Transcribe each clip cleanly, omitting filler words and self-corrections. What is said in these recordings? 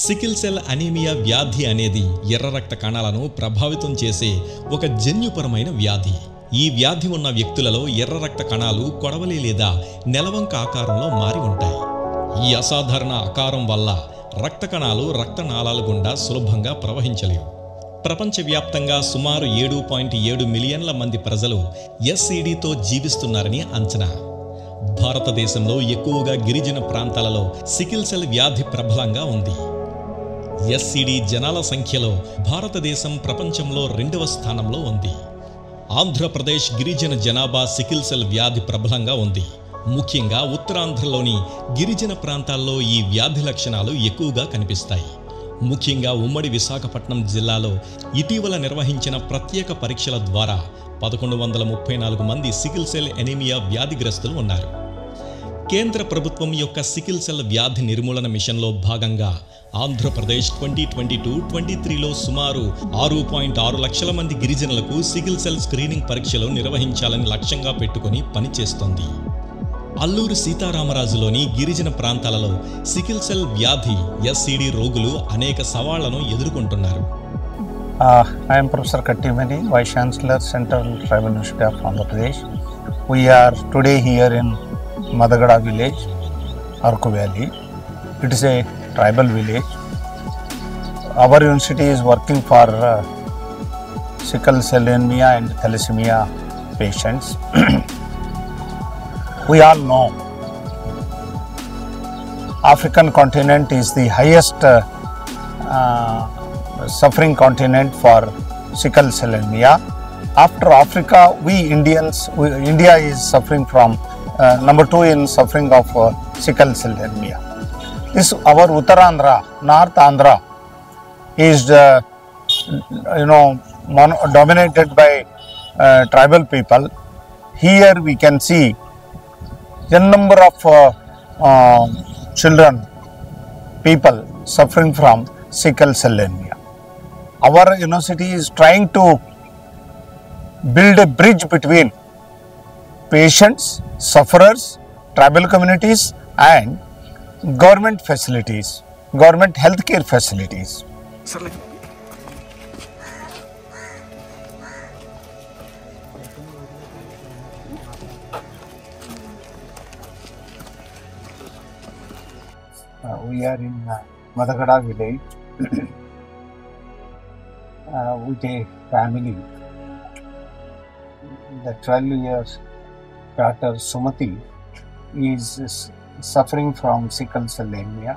Sickle cell anaemia వ్యాధి అనేది ఎర్ర రక్త కణాలను ప్రభావితం చేసే ఒక జన్యుపరమైన వ్యాధి. ఈ వ్యాధి ఉన్న వ్యక్తులలో ఎర్ర రక్త కణాలు కొడవలి లేదా నెలవంక ఆకారంలో మారి ఉంటాయి. ఈ అసాధారణ ఆకారం వల్ల రక్త కణాలు రక్తనాళాల గుండా సులభంగా ప్రవహించలేవు. ప్రపంచవ్యాప్తంగా సుమారు 7.7 మిలియన్ల మంది ప్రజలు ఎస్సీడీతో జీవిస్తున్నారని అంచనా. భారతదేశంలో ఎక్కువగా గిరిజన ప్రాంతాలలో సికిల్ సెల్ వ్యాధి ప్రబలంగా ఉంది. ఎస్సీడీ జనాల సంఖ్యలో భారతదేశం ప్రపంచంలో 2వ స్థానంలో ఉంది. ఆంధ్రప్రదేశ్ గిరిజన జనాభా సికిల్ సెల్ వ్యాధి ప్రబలంగా ఉంది. ముఖ్యంగా ఉత్తరాంధ్రలోని గిరిజన ప్రాంతాల్లో ఈ వ్యాధి లక్షణాలు ఎక్కువగా కనిపిస్తాయి. ముఖ్యంగా ఉమ్మడి విశాఖపట్నం జిల్లాలో ఇటీవల నిర్వహించిన ప్రత్యేక పరీక్షల ద్వారా 1134 మంది సికిల్ సెల్ ఎనీమియా వ్యాధిగ్రస్తులు ఉన్నారు. కేంద్ర ప్రభుత్వం యొక్క సికిల్ సెల్ వ్యాధి నిర్మూలన మిషన్లో భాగంగా ఆంధ్రప్రదేశ్ 2022-23లో సుమారు 6.6 లక్షల మంది గిరిజనులకు సికిల్ సెల్ స్క్రీనింగ్ పరీక్షలు నిర్వహించాలని లక్ష్యంగా పెట్టుకుని పనిచేస్తోంది. అల్లూరు సీతారామరాజులోని గిరిజన ప్రాంతాలలో సికిల్ సెల్ వ్యాధి ఎస్సీడీ రోగులు అనేక సవాళ్లను ఎదుర్కొంటున్నారు. I am Professor Kattimani, Vice Chancellor, Central Tribal University of Andhra Pradesh. We are today here in Madagada village, Arku Valley. It is a tribal village. Our university is working for sickle cell anemia and thalassemia patients. We all know African continent is the highest suffering continent for sickle cell anemia. After Africa, India is suffering from number 2 in suffering of sickle cell anemia. This our Uttarandhra, North Andhra is dominated by tribal people. Here we can see a number of people suffering from sickle cell anemia. Our university is trying to build a bridge between patients, sufferers, tribal communities and government facilities, government healthcare facilities. We are in Madagada village with a family. The 12 years daughter Sumati is suffering from sickle cell anemia.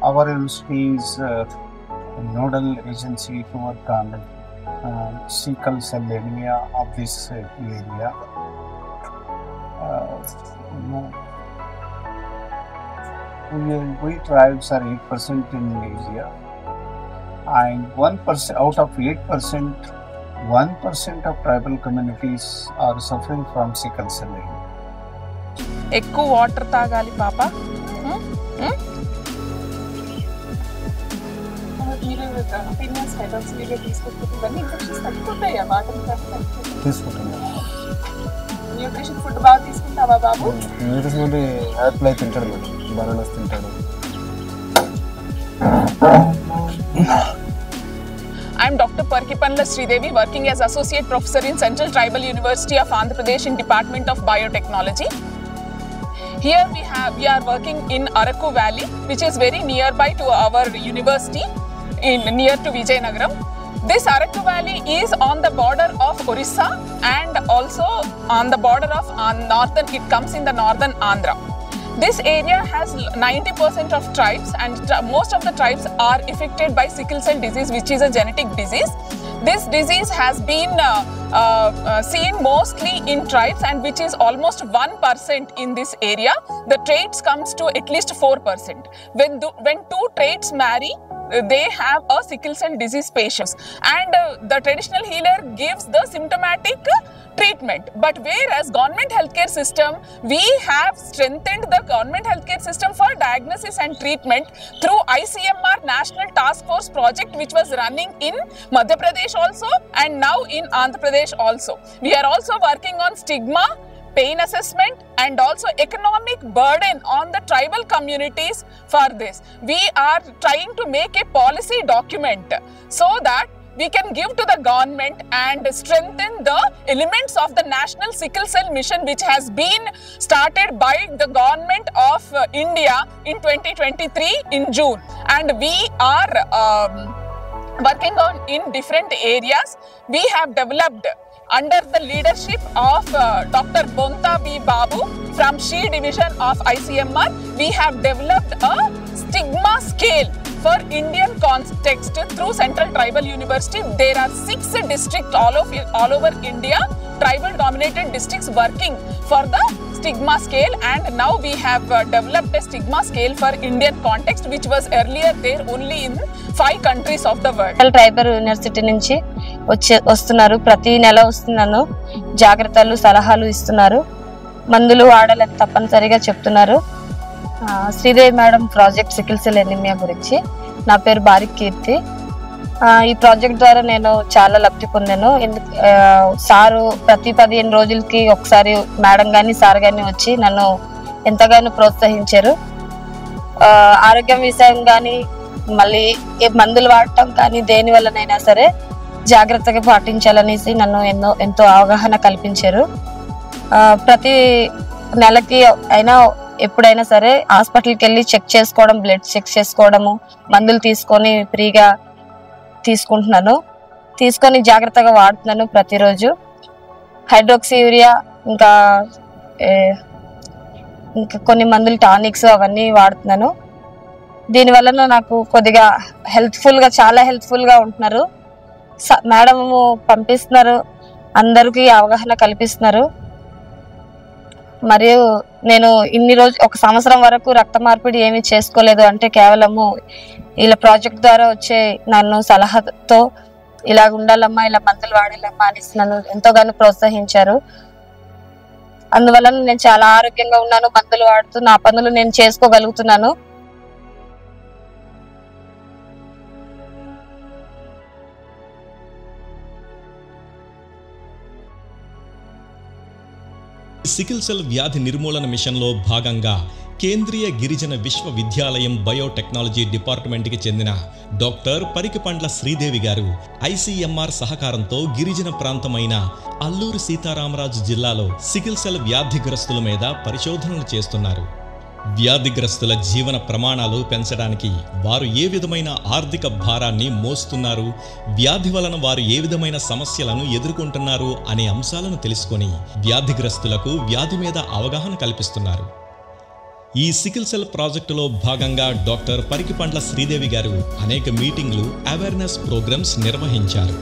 Our university is a nodal agency to work on sickle cell anemia of this area. We tribes are 8% in Asia, and 1% out of 8%, 1% of tribal communities are suffering from sickle cell anemia. ఎక్కువ water తాగాలి పాప. Nutrition food బాగా తీసుకుంటావా బాబు? Nutrition food Apple అయితే తింటాడు madam, bananas తింటాడు. I am Dr. Parkipanla Sridevi, working as Associate Professor in Central Tribal University of Andhra Pradesh in Department of Biotechnology. Here we are working in Araku Valley, which is very nearby to our university, near to Vijayanagaram. This Araku Valley is on the border of Orissa and also on the border of northern. It comes in the northern Andhra. This area has 90% of tribes, and most of the tribes are affected by sickle cell disease, which is a genetic disease. This disease has been seen mostly in tribes, and which is almost 1% in this area. The traits comes to at least 4%. When two traits marry, they have a sickle cell disease patients, and the traditional healer gives the symptomatic treatment. But whereas government healthcare system, we have strengthened the government healthcare system for diagnosis and treatment through ICMR National Task Force project, which was running in Madhya Pradesh also and now in Andhra Pradesh also. We are also working on stigma, pain assessment and also economic burden on the tribal communities for this. We are trying to make a policy document so that we can give to the government and strengthen the elements of the National Sickle Cell Mission, which has been started by the government of India in 2023 in June. And we are working on in different areas. We have developed under the leadership of Dr. Bonta B. Babu from She Division of ICMR, we have developed a stigma scale for Indian context through Central Tribal University. There are 6 districts all over India, tribal dominated districts working for the stigma scale, and now we have developed a stigma scale for Indian context, which was earlier there only in 5 countries of the world. Tribal university నుంచి వస్తున్నారు, ప్రతి నెల వస్తున్నాను, జాగ్రత్తలు సలహాలు ఇస్తున్నారు, మందులు వాడాలని తప్పనిసరిగా చెప్తున్నారు. Sridevi madam project sickle cell anaemia గురించి. నా పేరు బారిక్ కీర్తి. ఈ ప్రాజెక్ట్ ద్వారా నేను చాలా లబ్ధి పొందాను. సారు ప్రతి 15 రోజులకి ఒకసారి మేడం కానీ సార్ కానీ వచ్చి నన్ను ఎంతగానో ప్రోత్సహించారు. ఆరోగ్యం విషయం కానీ మళ్ళీ మందులు వాడటం కానీ దేని వల్లనైనా సరే జాగ్రత్తగా పాటించాలనేసి నన్ను ఎంతో అవగాహన కల్పించారు. ప్రతి నెలకి అయినా ఎప్పుడైనా సరే హాస్పిటల్కి వెళ్ళి చెక్ చేసుకోవడం, బ్లడ్ చెక్ చేసుకోవడము, మందులు తీసుకొని ఫ్రీగా తీసుకుంటున్నాను, తీసుకొని జాగ్రత్తగా వాడుతున్నాను ప్రతిరోజు. హైడ్రోక్సియూరియా ఇంకా కొన్ని మందులు టానిక్స్ అవన్నీ వాడుతున్నాను. దీనివల్ల నాకు కొద్దిగా హెల్త్ఫుల్గా, చాలా హెల్త్ఫుల్గా ఉంటున్నారు. మేడము పంపిస్తున్నారు, అందరికీ అవగాహన కల్పిస్తున్నారు. మరియు నేను ఇన్ని రోజు 1 సంవత్సరం వరకు రక్త మార్పిడి ఏమీ చేసుకోలేదు. అంటే కేవలము ఇలా ప్రాజెక్ట్ ద్వారా వచ్చే నన్ను సలహాతో ఇలా ఉండాలమ్మా, ఇలా మందులు వాడాలమ్మా అని నన్ను ఎంతోగానో ప్రోత్సహించారు. అందువల్ల నేను చాలా ఆరోగ్యంగా ఉన్నాను. మందులు వాడుతూ నా పనులు నేను చేసుకోగలుగుతున్నాను. సికిల్ సెల్ వ్యాధి నిర్మూలన మిషన్లో భాగంగా కేంద్రీయ గిరిజన విశ్వవిద్యాలయం బయోటెక్నాలజీ డిపార్ట్మెంట్కి చెందిన డాక్టర్ పరికిపండ్ల శ్రీదేవి గారు ఐసీఎంఆర్ సహకారంతో గిరిజన ప్రాంతమైన అల్లూరి సీతారామరాజు జిల్లాలో సికిల్ సెల్ వ్యాధిగ్రస్తుల మీద పరిశోధనలు చేస్తున్నారు. వ్యాధిగ్రస్తుల జీవన ప్రమాణాలు పెంచడానికి వారు ఏ విధమైన ఆర్థిక భారాన్ని మోస్తున్నారు, వ్యాధి వలన వారు ఏ విధమైన సమస్యలను ఎదుర్కొంటున్నారు అనే అంశాలను తెలుసుకొని వ్యాధిగ్రస్తులకు వ్యాధి మీద అవగాహన కల్పిస్తున్నారు. ఈ సికిల్ సెల్ ప్రాజెక్టులో భాగంగా డాక్టర్ పరికిపండ్ల శ్రీదేవి గారు అనేక మీటింగ్లు, అవేర్నెస్ ప్రోగ్రామ్స్ నిర్వహించారు.